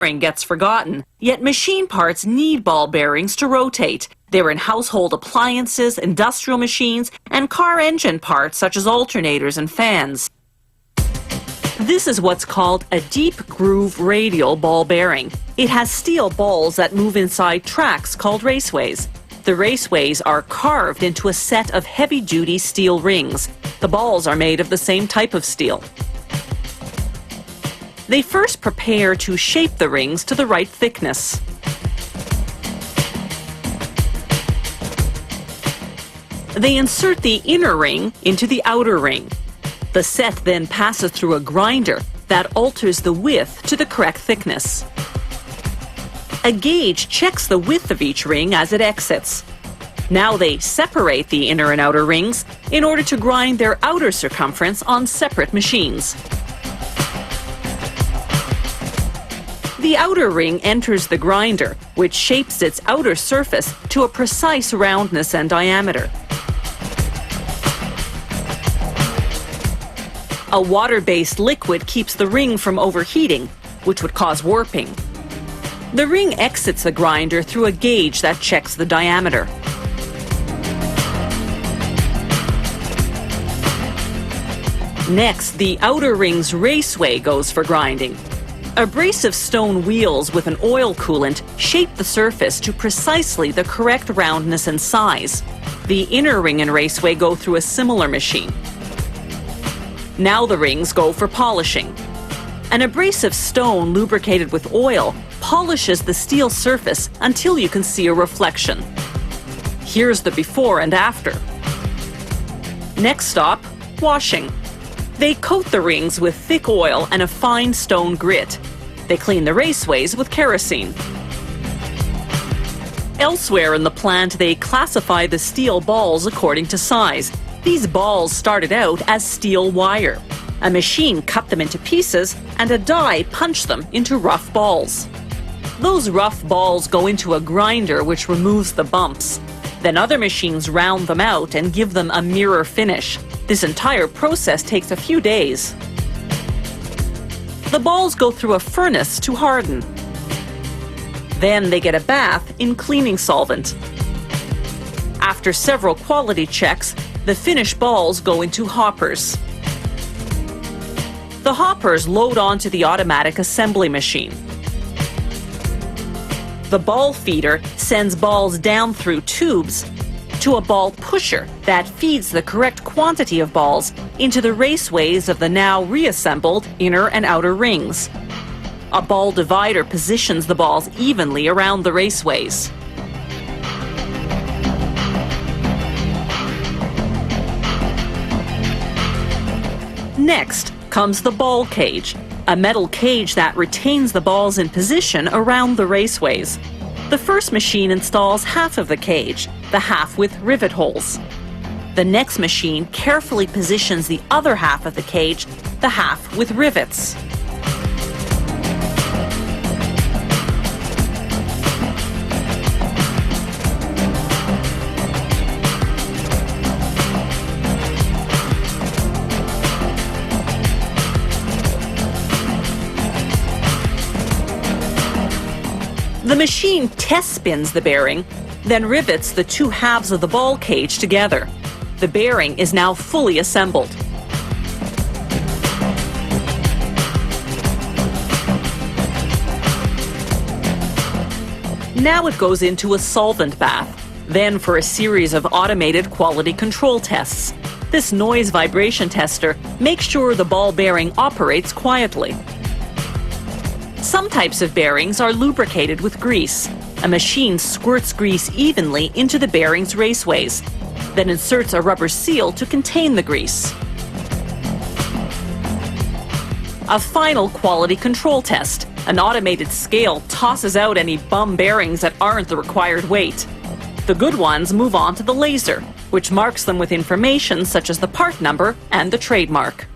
bearing gets forgotten, yet machine parts need ball bearings to rotate. They're in household appliances, industrial machines, and car engine parts such as alternators and fans. This is what's called a deep groove radial ball bearing. It has steel balls that move inside tracks called raceways. The raceways are carved into a set of heavy-duty steel rings. The balls are made of the same type of steel. They first prepare to shape the rings to the right thickness. They insert the inner ring into the outer ring. The set then passes through a grinder that alters the width to the correct thickness. A gauge checks the width of each ring as it exits. Now they separate the inner and outer rings in order to grind their outer circumference on separate machines. The outer ring enters the grinder, which shapes its outer surface to a precise roundness and diameter. A water-based liquid keeps the ring from overheating, which would cause warping. The ring exits the grinder through a gauge that checks the diameter. Next, the outer ring's raceway goes for grinding. Abrasive stone wheels with an oil coolant shape the surface to precisely the correct roundness and size. The inner ring and raceway go through a similar machine. Now the rings go for polishing. An abrasive stone lubricated with oil polishes the steel surface until you can see a reflection. Here's the before and after. Next stop, washing. They coat the rings with thick oil and a fine stone grit. They clean the raceways with kerosene. Elsewhere in the plant, they classify the steel balls according to size. These balls started out as steel wire. A machine cut them into pieces, and a die punched them into rough balls. Those rough balls go into a grinder which removes the bumps. Then other machines round them out and give them a mirror finish. This entire process takes a few days. The balls go through a furnace to harden. Then they get a bath in cleaning solvent. After several quality checks, the finished balls go into hoppers. The hoppers load onto the automatic assembly machine. The ball feeder sends balls down through tubes to a ball pusher that feeds the correct quantity of balls into the raceways of the now reassembled inner and outer rings. A ball divider positions the balls evenly around the raceways. Next comes the ball cage, a metal cage that retains the balls in position around the raceways. The first machine installs half of the cage, the half with rivet holes. The next machine carefully positions the other half of the cage, the half with rivets. The machine test spins the bearing, then rivets the two halves of the ball cage together. The bearing is now fully assembled. Now it goes into a solvent bath, then for a series of automated quality control tests. This noise vibration tester makes sure the ball bearing operates quietly. Some types of bearings are lubricated with grease. A machine squirts grease evenly into the bearing's raceways, then inserts a rubber seal to contain the grease. A final quality control test. An automated scale tosses out any bum bearings that aren't the required weight. The good ones move on to the laser, which marks them with information such as the part number and the trademark.